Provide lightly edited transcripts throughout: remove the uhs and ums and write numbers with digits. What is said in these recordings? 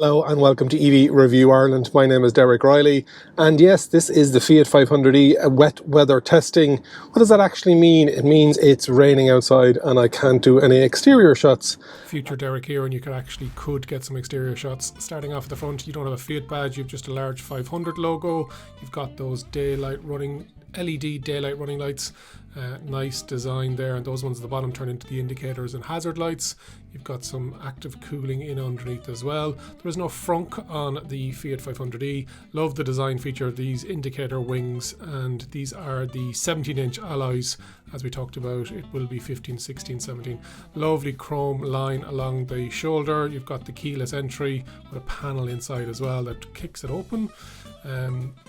Hello and welcome to EV Review Ireland. My name is Derek Reilly, and yes, this is the Fiat 500e wet weather testing. What does that actually mean? It means it's raining outside and I can't do any exterior shots. Future Derek here, and you could get some exterior shots. Starting off at the front, you don't have a Fiat badge, you've just a large 500 logo. You've got those LED daylight running lights. Nice design there, and those ones at the bottom turn into the indicators and hazard lights. You've got some active cooling in underneath as well. There is no frunk on the Fiat 500e. Love the design feature of these indicator wings, and these are the 17-inch alloys. As we talked about, it will be 15, 16, 17. Lovely chrome line along the shoulder. You've got the keyless entry with a panel inside as well that kicks it open.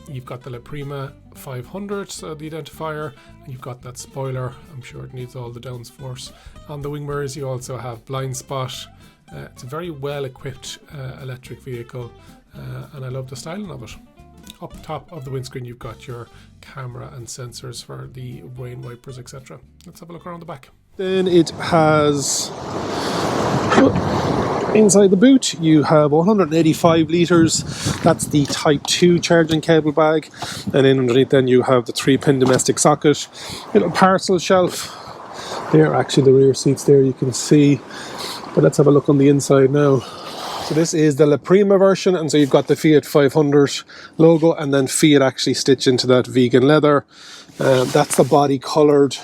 You've got the La Prima 500, so the identifier, and you've got that spoiler. I'm sure it needs all the downforce. On the wing mirrors you also have blind spot. It's a very well equipped electric vehicle, and I love the styling of it. Up top of the windscreen you've got your camera and sensors for the rain wipers, etc. Let's have a look around the back. Then it has, inside the boot you have 185 litres. That's the Type 2 charging cable bag, and in underneath then you have the 3-pin domestic socket, little parcel shelf. There, actually the rear seats there you can see, but let's have a look on the inside now. So this is the La Prima version, and so you've got the Fiat 500 logo and then Fiat actually stitched into that vegan leather. That's the body coloured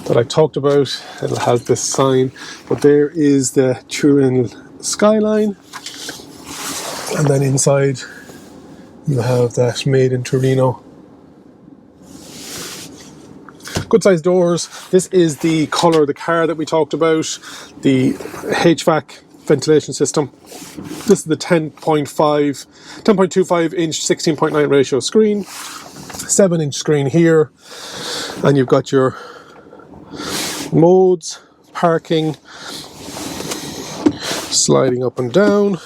that I talked about. It'll have this sign, but there is the Turin skyline, and then inside you have that made in Torino. Good sized doors. This is the colour of the car that we talked about, the HVAC ventilation system. This is the 10.25 inch 16.9 ratio screen, 7-inch screen here, and you've got your modes, parking, sliding up and down.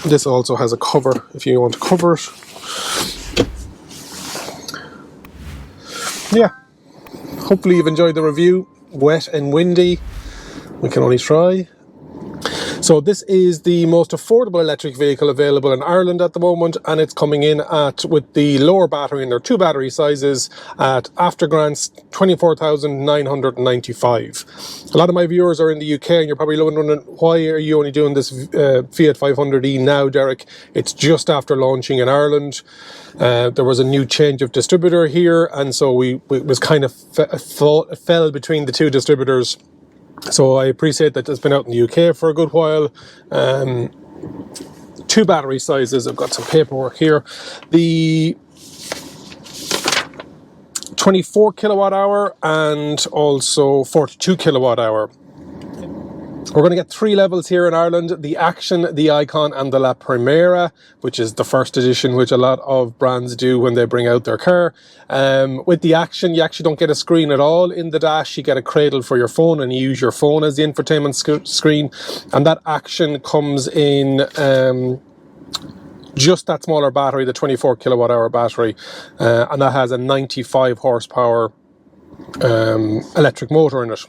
This also has a cover if you want to cover it. Yeah, hopefully you've enjoyed the review. Wet and windy, we can only try. So this is the most affordable electric vehicle available in Ireland at the moment, and it's coming in at, with the lower battery, and there are 2 battery sizes, at after grants 24,995. A lot of my viewers are in the UK, and you're probably wondering, why are you only doing this Fiat 500e now, Derek? It's just after launching in Ireland. There was a new change of distributor here, and so it was kind of fell between the 2 distributors. So I appreciate that it's been out in the UK for a good while. 2 battery sizes. I've got some paperwork here. The 24 kilowatt hour and also 42 kilowatt hour. We're going to get 3 levels here in Ireland: the Action, the Icon and the La Primera, which is the first edition, which a lot of brands do when they bring out their car. With the Action, you actually don't get a screen at all in the dash. You get a cradle for your phone, and you use your phone as the infotainment screen. And that Action comes in just that smaller battery, the 24 kilowatt hour battery, and that has a 95 horsepower electric motor in it.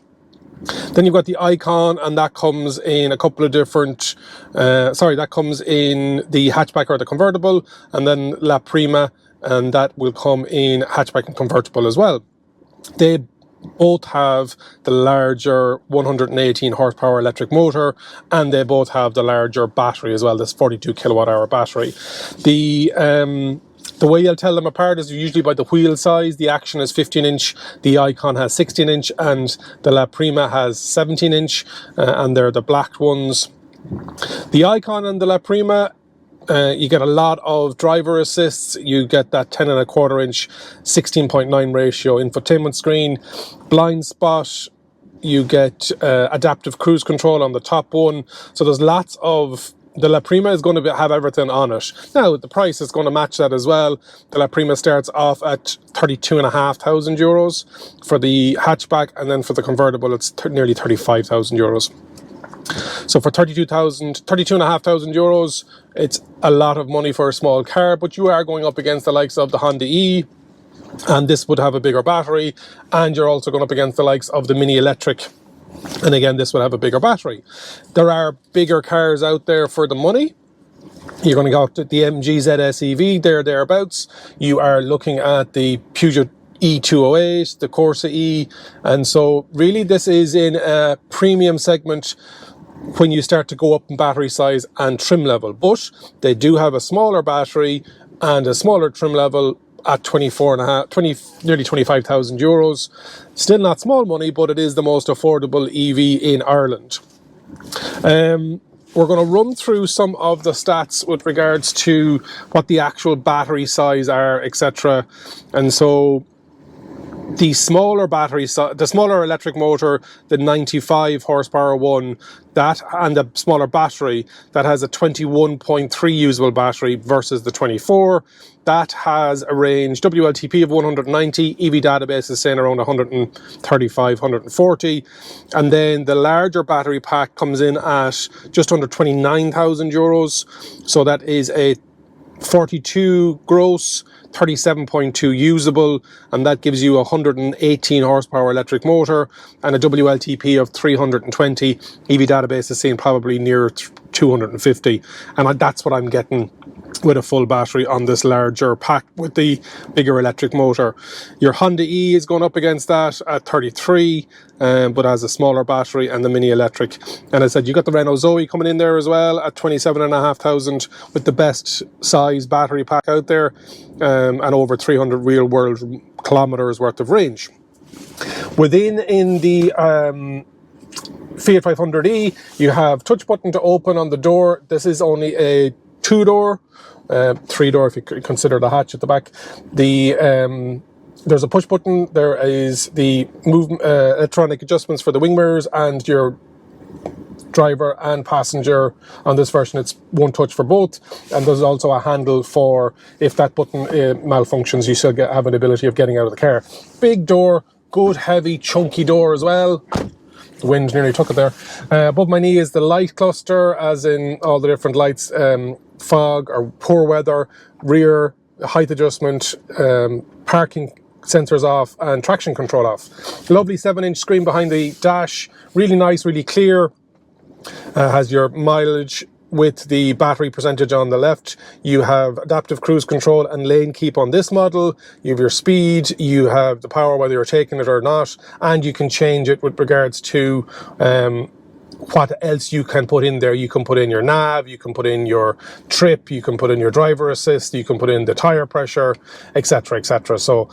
Then you've got the Icon, and that comes in a couple of different, that comes in the hatchback or the convertible, and then La Prima, and that will come in hatchback and convertible as well. They both have the larger 118 horsepower electric motor, and they both have the larger battery as well, this 42 kilowatt hour battery. The way you'll tell them apart is usually by the wheel size. The Action is 15-inch, the Icon has 16-inch, and the La Prima has 17-inch, and they're the black ones. The Icon and the La Prima, you get a lot of driver assists. You get that 10.25-inch 16.9 ratio infotainment screen, blind spot. You get adaptive cruise control on the top one. So there's lots of. The La Prima is going to have everything on it. Now, the price is going to match that as well. The La Prima starts off at 32,500 euros for the hatchback, and then for the convertible, it's nearly 35,000 euros. So for 32,500 euros, it's a lot of money for a small car, but you are going up against the likes of the Honda E, and this would have a bigger battery, and you're also going up against the likes of the Mini Electric And again, this will have a bigger battery. There are bigger cars out there for the money. You're going to go to the MG ZS EV, thereabouts. You are looking at the Peugeot E208, the Corsa E, and so really this is in a premium segment when you start to go up in battery size and trim level. But they do have a smaller battery and a smaller trim level at 24.5, nearly 25,000 euros. Still not small money, but it is the most affordable EV in Ireland. We're going to run through some of the stats with regards to what the actual battery size are, etc. And so the smaller battery, the smaller electric motor, the 95 horsepower one, that and the smaller battery that has a 21.3 usable battery versus the 24, that has a range WLTP of 190, EV database is saying around 135, 140, and then the larger battery pack comes in at just under 29,000 euros. So that is a 42 gross, 37.2 usable, and that gives you a 118 horsepower electric motor and a WLTP of 320. EV database is saying probably near 250, and that's what I'm getting with a full battery on this larger pack with the bigger electric motor. Your Honda E is going up against that at 33, but has a smaller battery and the mini electric. And I said you got the Renault Zoe coming in there as well at 27,500 with the best size battery pack out there, and over 300 real world kilometers worth of range. In the Fiat 500e, you have touch button to open on the door. This is only a 2-door, 3-door if you consider the hatch at the back. There's a push button. There is the electronic adjustments for the wing mirrors and your driver and passenger. On this version it's one touch for both, and there's also a handle for if that button malfunctions, you still have an ability of getting out of the car. Big door, good heavy chunky door as well. The wind nearly took it there. Above my knee is the light cluster, as in all the different lights, fog or poor weather, rear height adjustment, parking sensors off, and traction control off. Lovely 7-inch screen behind the dash, really nice, really clear. Has your mileage with the battery percentage on the left. You have adaptive cruise control and lane keep on this model. You have your speed, you have the power whether you're taking it or not, and you can change it with regards to what else you can put in there. You can put in your nav, you can put in your trip, you can put in your driver assist, you can put in the tire pressure, etc, etc. So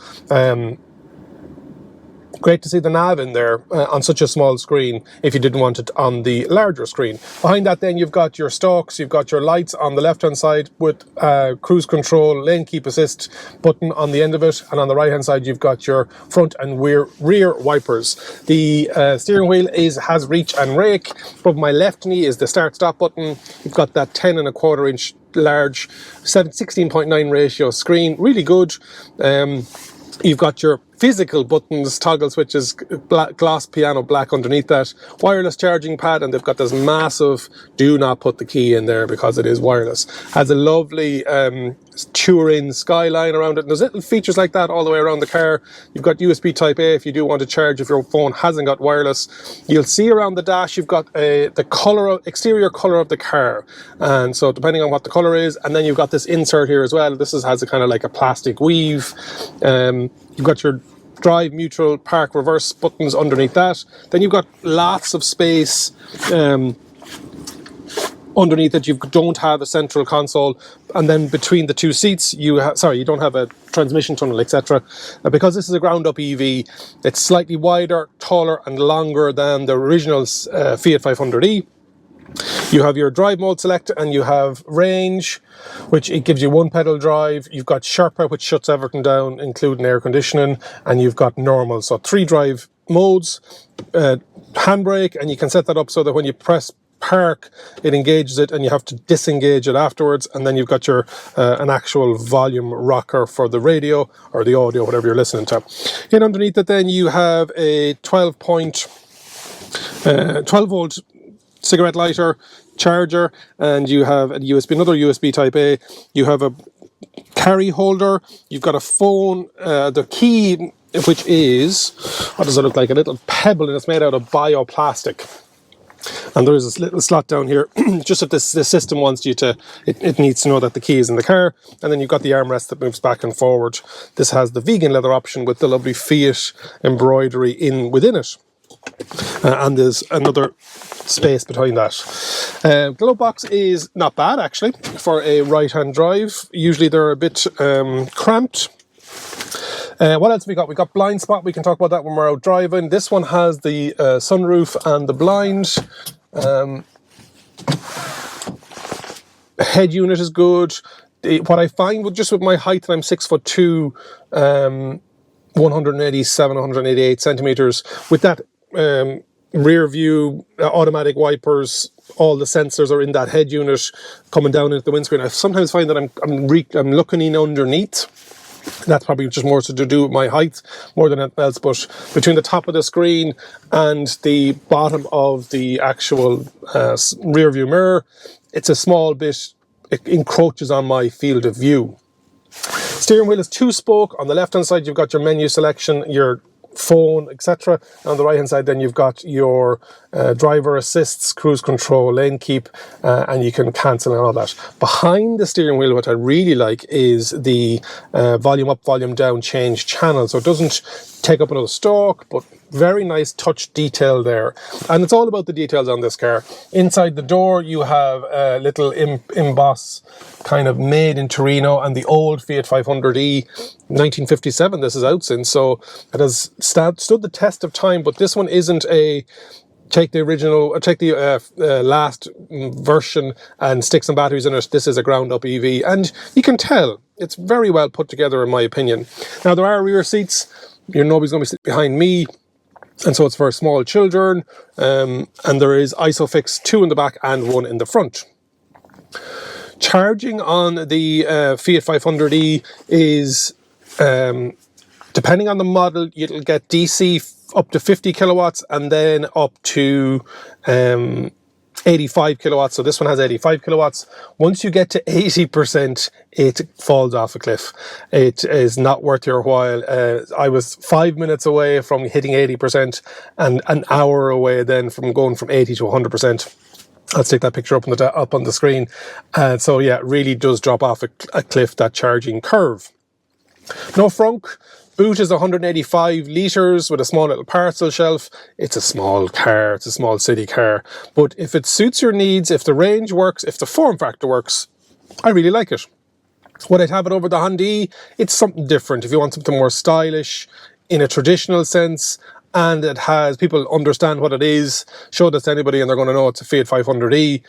great to see the nav in there on such a small screen if you didn't want it on the larger screen. Behind that then you've got your stalks, you've got your lights on the left hand side with cruise control, lane keep assist button on the end of it, and on the right hand side you've got your front and rear wipers. The steering wheel has reach and rake. Above my left knee is the start stop button. You've got that 10.25 inch large 16.9 ratio screen, really good. You've got your physical buttons, toggle switches, gloss piano black underneath that, wireless charging pad, and they've got this massive do not put the key in there because it is wireless. Has a lovely Turin skyline around it, and there's little features like that all the way around the car. You've got USB type A if you do want to charge if your phone hasn't got wireless. You'll see around the dash you've got the exterior color of the car, and so depending on what the color is, and then you've got this insert here as well. This has a kind of like a plastic weave. You've got your drive, neutral, park, reverse buttons underneath that. Then you've got lots of space underneath it. You don't have a central console, and then between the two seats you don't have a transmission tunnel, etc. Because this is a ground up EV, it's slightly wider, taller and longer than the original Fiat 500e. You have your drive mode select, and you have range, which it gives you one pedal drive. You've got Sherpa, which shuts everything down, including air conditioning, and you've got normal. So 3 drive modes, handbrake, and you can set that up so that when you press park, it engages it, and you have to disengage it afterwards. And then you've got your an actual volume rocker for the radio or the audio, whatever you're listening to. And underneath it, then you have a 12 volt cigarette lighter, charger, and you have another USB type A. You have a carry holder, you've got a phone, the key which is, what does it look like? A little pebble, and it's made out of bioplastic. And there is this little slot down here, just if the system wants you to, it needs to know that the key is in the car. And then you've got the armrest that moves back and forward. This has the vegan leather option with the lovely Fiat embroidery within it. And there's another space behind that. Glove box is not bad actually for a right-hand drive. Usually they're a bit cramped. What else we got? We got blind spot. We can talk about that when we're out driving. This one has the sunroof and the blind. Head unit is good. What I find with my height, and I'm 6'2", 187, 188 centimeters, with that rear view, automatic wipers, all the sensors are in that head unit coming down into the windscreen. I sometimes find that I'm looking in underneath. That's probably just more to do with my height more than anything else, but between the top of the screen and the bottom of the actual rear view mirror, it's a small bit, it encroaches on my field of view. Steering wheel is 2-spoke. On the left hand side you've got your menu selection, your phone, etc. On the right hand side then you've got your driver assists, cruise control, lane keep, and you can cancel and all that. Behind the steering wheel, what I really like is the volume up, volume down, change channel. So it doesn't take up another stalk, but very nice touch detail there. And it's all about the details on this car. Inside the door you have a little emboss kind of made in Torino, and the old Fiat 500e 1957 this is out since, so it has stood the test of time. But this one isn't a take the last version and stick some batteries in it. This is a ground up EV, and you can tell it's very well put together in my opinion. Now there are rear seats. Nobody's going to be sitting behind me, and so it's for small children, and there is ISOFIX 2 in the back and 1 in the front. Charging on the Fiat 500e is, depending on the model, you'll get DC up to 50 kilowatts and then up to 85 kilowatts. So this one has 85 kilowatts. Once you get to 80%, it falls off a cliff. It is not worth your while. I was 5 minutes away from hitting 80% and an hour away then from going from 80 to 100%. Let's take that picture up on the screen. So yeah, it really does drop off a cliff, that charging curve. No frunk. Boot is 185 litres with a small little parcel shelf. It's a small car, it's a small city car. But if it suits your needs, if the range works, if the form factor works, I really like it. Would I have it over the Hyundai? It's something different. If you want something more stylish in a traditional sense, and it has, people understand what it is, show this to anybody and they're going to know it's a Fiat 500e.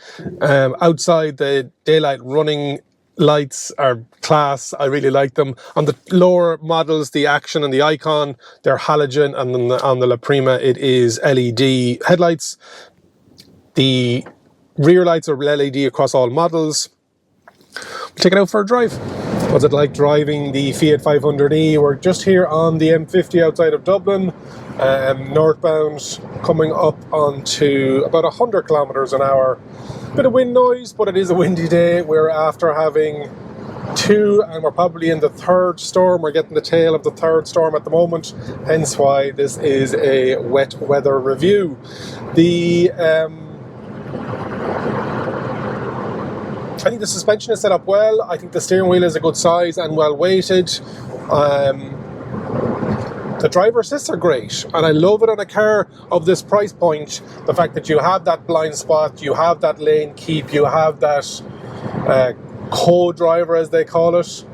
Outside, the daylight running lights are class. I really like them. On the lower models, the Action and the Icon, they're halogen, and then on the La Prima it is LED headlights. The rear lights are LED across all models. We'll take it out for a drive. What's it like driving the Fiat 500e? We're just here on the M50 outside of Dublin, northbound, coming up onto about 100 kilometers an hour. Bit of wind noise, but it is a windy day. We're after having 2, and we're probably in the 3rd storm. We're getting the tail of the 3rd storm at the moment, hence why this is a wet weather review. I think the suspension is set up well. I think the steering wheel is a good size and well weighted. The driver assists are great, and I love it on a car of this price point. The fact that you have that blind spot, you have that lane keep, you have that co-driver as they call it.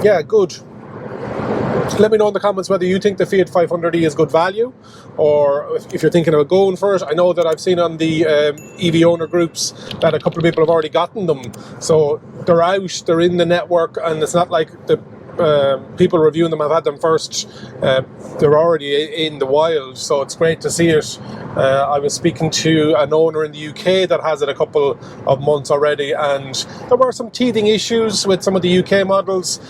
Yeah, good. Let me know in the comments whether you think the Fiat 500e is good value, or if you're thinking about going for it. I know that I've seen on the EV owner groups that a couple of people have already gotten them, so they're out, they're in the network, and it's not like the people reviewing them have had them first. They're already in the wild, so it's great to see it. I was speaking to an owner in the UK that has it a couple of months already, and there were some teething issues with some of the UK models.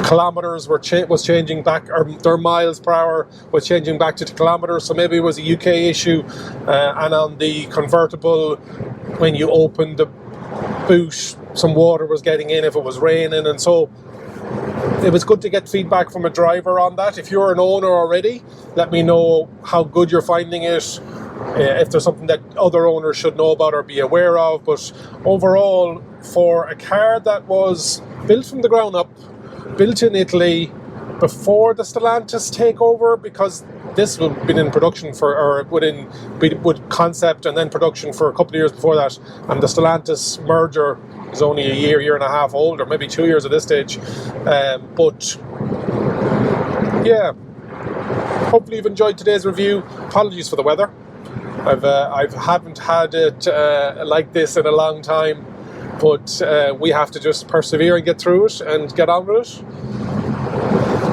Kilometers was changing back, or their miles per hour was changing back to kilometers, so maybe it was a UK issue. And on the convertible, when you opened the boot, some water was getting in if it was raining, and so it was good to get feedback from a driver on that. If you're an owner already, let me know how good you're finding it, if there's something that other owners should know about or be aware of. But overall, for a car that was built from the ground up, built in Italy before the Stellantis takeover, because this would have been in production would concept and then production for a couple of years before that, and the Stellantis merger is only a year and a half old, or maybe 2 years at this stage. But yeah, hopefully you've enjoyed today's review. Apologies for the weather. I haven't had it like this in a long time, but we have to just persevere and get through it and get on with it.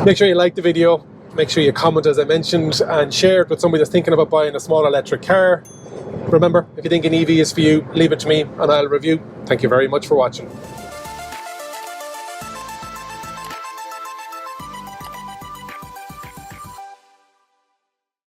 Make sure you like the video, make sure you comment as I mentioned, and share it with somebody that's thinking about buying a small electric car. Remember, if you think an EV is for you, leave it to me and I'll review. Thank you very much for watching.